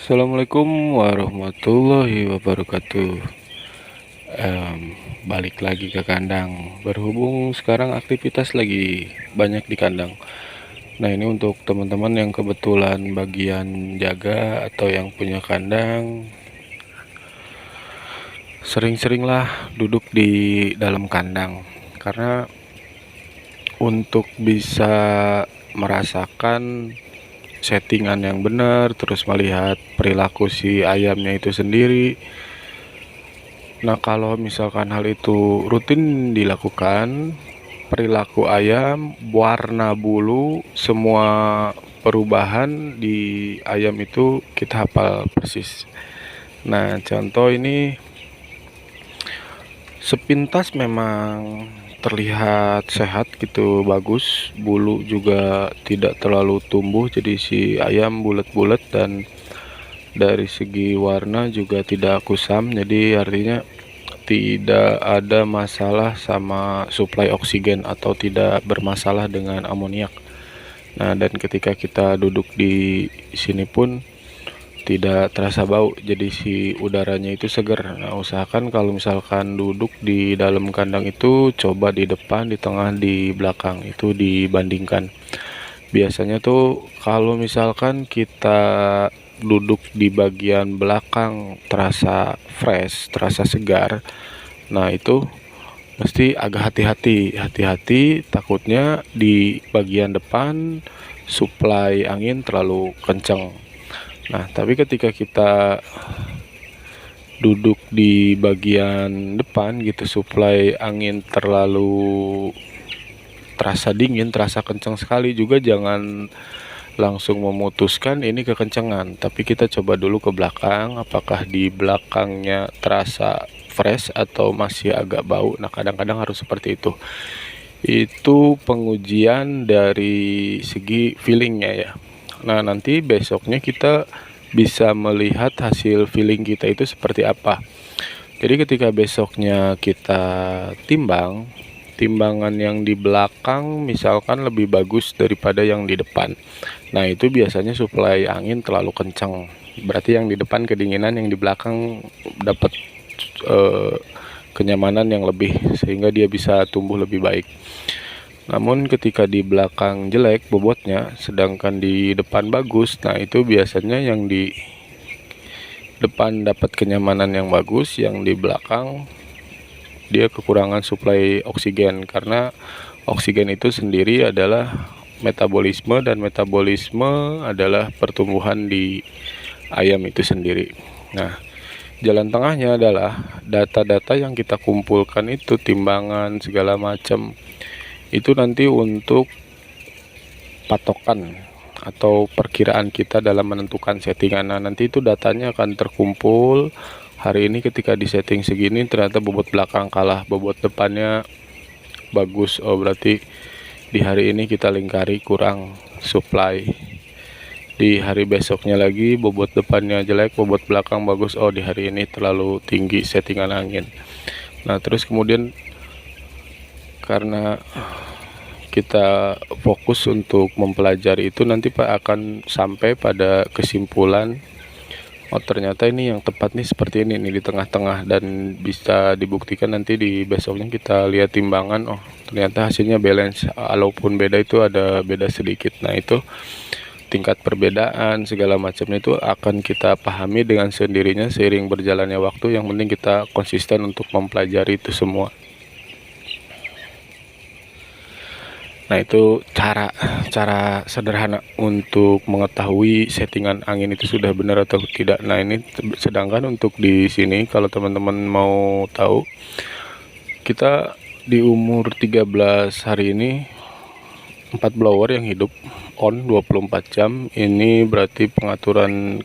Assalamualaikum warahmatullahi wabarakatuh. Balik lagi ke kandang. Berhubung sekarang aktivitas lagi banyak di kandang. Nah, ini untuk teman-teman yang kebetulan bagian jaga atau yang punya kandang, sering-seringlah duduk di dalam kandang. Karena untuk bisa merasakan settingan yang benar, terus melihat perilaku si ayamnya itu sendiri. Nah, kalau misalkan hal itu rutin dilakukan, perilaku ayam, warna bulu, semua perubahan di ayam itu kita hafal persis. Nah, contoh ini sepintas memang terlihat sehat gitu, bagus, bulu juga tidak terlalu tumbuh, jadi si ayam bulat-bulat, dan dari segi warna juga tidak kusam, jadi artinya tidak ada masalah sama suplai oksigen atau tidak bermasalah dengan amoniak. Nah, dan ketika kita duduk di sini pun tidak terasa bau, jadi si udaranya itu segar. Nah, usahakan kalau misalkan duduk di dalam kandang itu coba di depan, di tengah, di belakang, itu dibandingkan. Biasanya tuh kalau misalkan kita duduk di bagian belakang terasa fresh, terasa segar. Nah, itu mesti agak hati-hati, takutnya di bagian depan suplai angin terlalu kencang. Nah, tapi ketika kita duduk di bagian depan gitu, suplai angin terlalu terasa dingin, terasa kencang sekali, juga jangan langsung memutuskan ini kekencangan, tapi kita coba dulu ke belakang, apakah di belakangnya terasa fresh atau masih agak bau. Nah, kadang-kadang harus seperti itu. Itu pengujian dari segi feelingnya ya. Nah, nanti besoknya kita bisa melihat hasil feeling kita itu seperti apa. Jadi ketika besoknya kita timbang, timbangan yang di belakang misalkan lebih bagus daripada yang di depan. Nah, itu biasanya suplai angin terlalu kencang. Berarti yang di depan kedinginan, yang di belakang dapat eh, kenyamanan yang lebih, sehingga dia bisa tumbuh lebih baik. Namun ketika di belakang jelek bobotnya, sedangkan di depan bagus, nah itu biasanya yang di depan dapat kenyamanan yang bagus, yang di belakang dia kekurangan suplai oksigen, karena oksigen itu sendiri adalah metabolisme, dan metabolisme adalah pertumbuhan di ayam itu sendiri. Nah, jalan tengahnya adalah data-data yang kita kumpulkan itu, timbangan segala macam, itu nanti untuk patokan atau perkiraan kita dalam menentukan settingan. Nah, nanti itu datanya akan terkumpul. Hari ini ketika di setting segini ternyata bobot belakang kalah, bobot depannya bagus, oh berarti di hari ini kita lingkari kurang supply. Di hari besoknya lagi bobot depannya jelek, bobot belakang bagus, oh di hari ini terlalu tinggi settingan angin. Nah, terus kemudian karena kita fokus untuk mempelajari itu, nanti Pak akan sampai pada kesimpulan, oh ternyata ini yang tepat nih seperti ini nih di tengah-tengah, dan bisa dibuktikan nanti di besoknya kita lihat timbangan, oh ternyata hasilnya balance, walaupun beda itu ada beda sedikit. Nah, itu tingkat perbedaan segala macamnya itu akan kita pahami dengan sendirinya seiring berjalannya waktu. Yang penting kita konsisten untuk mempelajari itu semua. Nah, itu cara sederhana untuk mengetahui settingan angin itu sudah benar atau tidak. Nah, ini sedangkan untuk di sini kalau teman-teman mau tahu, kita di umur 13 hari ini 4 blower yang hidup on 24 jam. Ini berarti pengaturan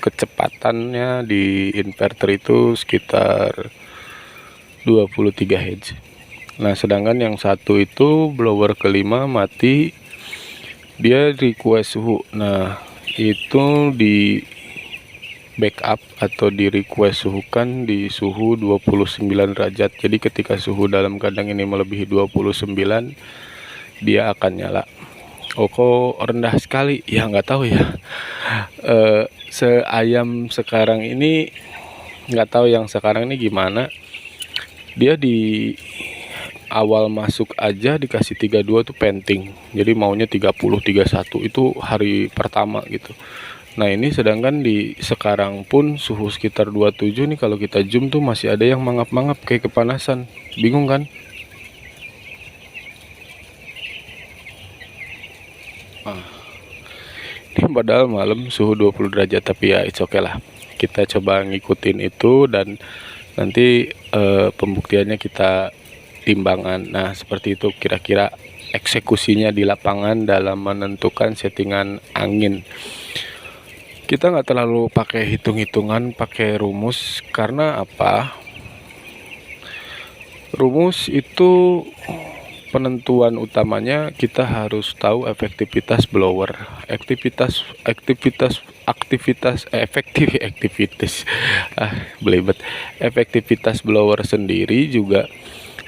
kecepatannya di inverter itu sekitar 23 Hz. Nah, sedangkan yang satu itu blower kelima mati, dia request suhu. Nah, itu di backup atau di request suhukan di suhu 29 derajat. Jadi ketika suhu dalam kandang ini melebihi 29, dia akan nyala. Oh, kok rendah sekali? Ya nggak tahu ya. Ayam sekarang ini nggak tahu yang sekarang ini gimana. Dia di awal masuk aja dikasih 32 tuh penting. Jadi maunya 30, 31 itu hari pertama gitu. Nah, ini sedangkan di sekarang pun suhu sekitar 27 nih, kalau kita zoom tuh masih ada yang mangap-mangap kayak kepanasan. Bingung kan? Ah, ini padahal malam suhu 20 derajat, tapi ya it's okay lah. Kita coba ngikutin itu dan nanti pembuktiannya kita timbangan. Nah, seperti itu kira-kira eksekusinya di lapangan dalam menentukan settingan angin. Kita nggak terlalu pakai hitung-hitungan, pakai rumus, karena apa? Rumus itu penentuan utamanya kita harus tahu efektivitas blower, belibet. Efektivitas blower sendiri juga,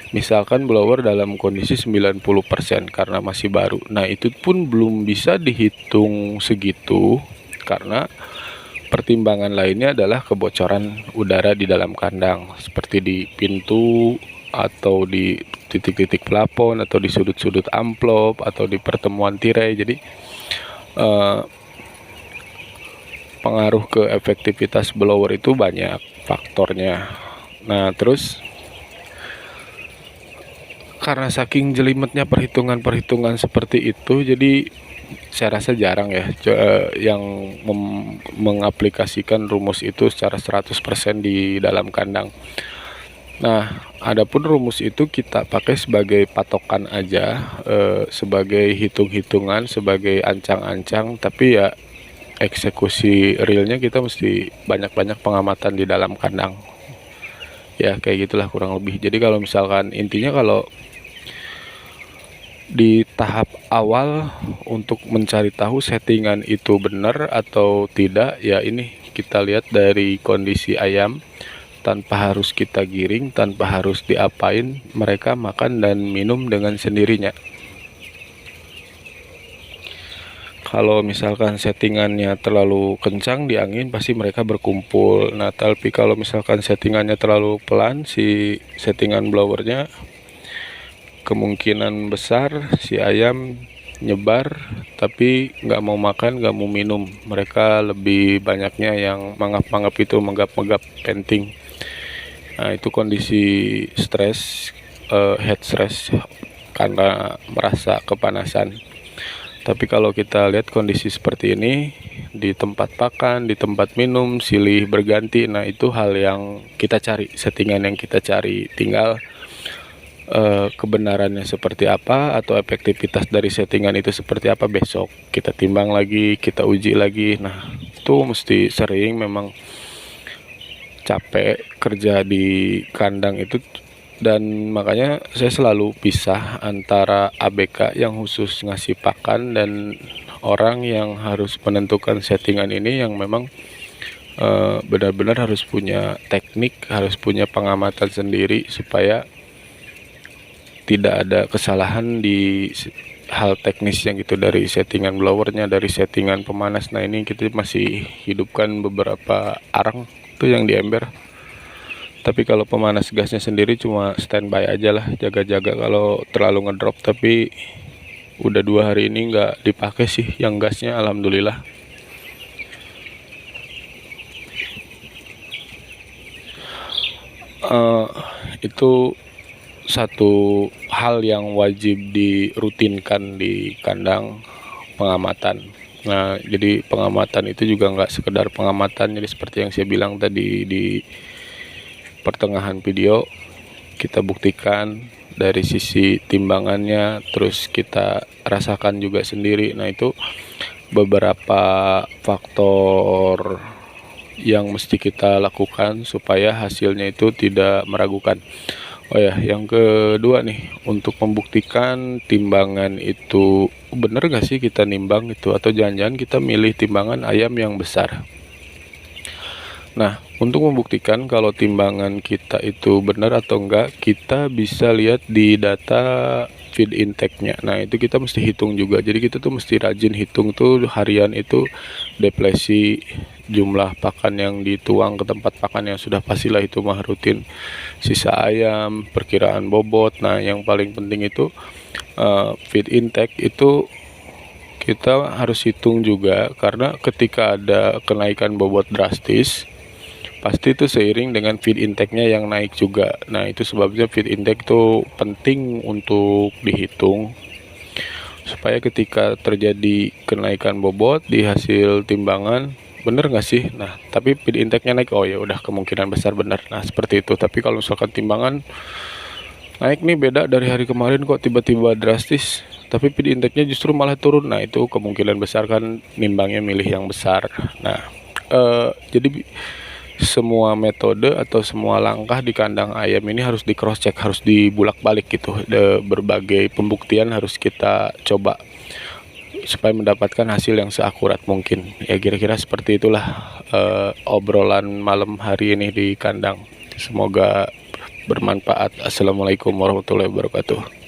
misalkan blower dalam kondisi 90% karena masih baru. Nah, itu pun belum bisa dihitung segitu karena pertimbangan lainnya adalah kebocoran udara di dalam kandang, seperti di pintu atau di titik-titik plafon atau di sudut-sudut amplop atau di pertemuan tirai. Jadi pengaruh ke efektivitas blower itu banyak faktornya. Nah, terus karena saking jelimetnya perhitungan-perhitungan seperti itu, jadi saya rasa jarang ya yang mengaplikasikan rumus itu secara 100% di dalam kandang. Nah, adapun rumus itu kita pakai sebagai patokan aja, sebagai hitung-hitungan, sebagai ancang-ancang, tapi ya eksekusi realnya kita mesti banyak-banyak pengamatan di dalam kandang. Ya kayak gitulah kurang lebih. Jadi kalau misalkan intinya, kalau di tahap awal untuk mencari tahu settingan itu benar atau tidak, ya ini kita lihat dari kondisi ayam. Tanpa harus kita giring, tanpa harus diapain, mereka makan dan minum dengan sendirinya. Kalau misalkan settingannya terlalu kencang di angin, pasti mereka berkumpul. Nah, tapi kalau misalkan settingannya terlalu pelan, si settingan blowernya, kemungkinan besar si ayam nyebar tapi nggak mau makan, nggak mau minum. Mereka lebih banyaknya yang mangap-mangap itu, menggap-menggap penting. Nah, itu kondisi stres, head stress karena merasa kepanasan. Tapi kalau kita lihat kondisi seperti ini di tempat pakan, di tempat minum, silih berganti, nah itu hal yang kita cari, settingan yang kita cari. Tinggal kebenarannya seperti apa atau efektivitas dari settingan itu seperti apa, besok kita timbang lagi, kita uji lagi. Nah, itu mesti sering, memang capek kerja di kandang itu. Dan makanya saya selalu pisah antara ABK yang khusus ngasih pakan dan orang yang harus menentukan settingan ini, yang memang benar-benar harus punya teknik, harus punya pengamatan sendiri supaya tidak ada kesalahan di hal teknis yang gitu, dari settingan blowernya, dari settingan pemanas. Nah, ini kita masih hidupkan beberapa arang tuh yang di ember. Tapi kalau pemanas gasnya sendiri cuma standby aja lah, jaga-jaga kalau terlalu ngedrop. Tapi udah 2 hari ini nggak dipakai sih yang gasnya, alhamdulillah. Itu satu hal yang wajib dirutinkan di kandang, pengamatan. Nah, jadi pengamatan itu juga nggak sekedar pengamatan. Jadi seperti yang saya bilang tadi di pertengahan video, kita buktikan dari sisi timbangannya, terus kita rasakan juga sendiri. Nah, itu beberapa faktor yang mesti kita lakukan supaya hasilnya itu tidak meragukan. Oh ya, yang kedua nih, untuk membuktikan timbangan itu bener gak sih kita nimbang itu, atau jangan-jangan kita milih timbangan ayam yang besar. Nah, untuk membuktikan kalau timbangan kita itu benar atau enggak, kita bisa lihat di data feed intake-nya. Nah, itu kita mesti hitung juga. Jadi kita tuh mesti rajin hitung tuh harian itu depresi jumlah pakan yang dituang ke tempat pakan yang sudah pastilah itu mah rutin. Sisa ayam, perkiraan bobot. Nah, yang paling penting itu feed intake itu kita harus hitung juga, karena ketika ada kenaikan bobot drastis pasti itu seiring dengan feed intake-nya yang naik juga. Nah, itu sebabnya feed intake itu penting untuk dihitung supaya ketika terjadi kenaikan bobot di hasil timbangan, bener nggak sih? Nah, tapi feed intake-nya naik, oh ya udah kemungkinan besar benar. Nah, seperti itu. Tapi kalau misalkan timbangan naik nih, beda dari hari kemarin kok tiba-tiba drastis, tapi feed intake-nya justru malah turun. Nah, itu kemungkinan besar kan nimbangnya milih yang besar. Nah, jadi semua metode atau semua langkah di kandang ayam ini harus di cross check, harus dibulak-balik gitu. Berbagai pembuktian harus kita coba supaya mendapatkan hasil yang seakurat mungkin. Ya kira-kira seperti itulah obrolan malam hari ini di kandang. Semoga bermanfaat. Assalamualaikum warahmatullahi wabarakatuh.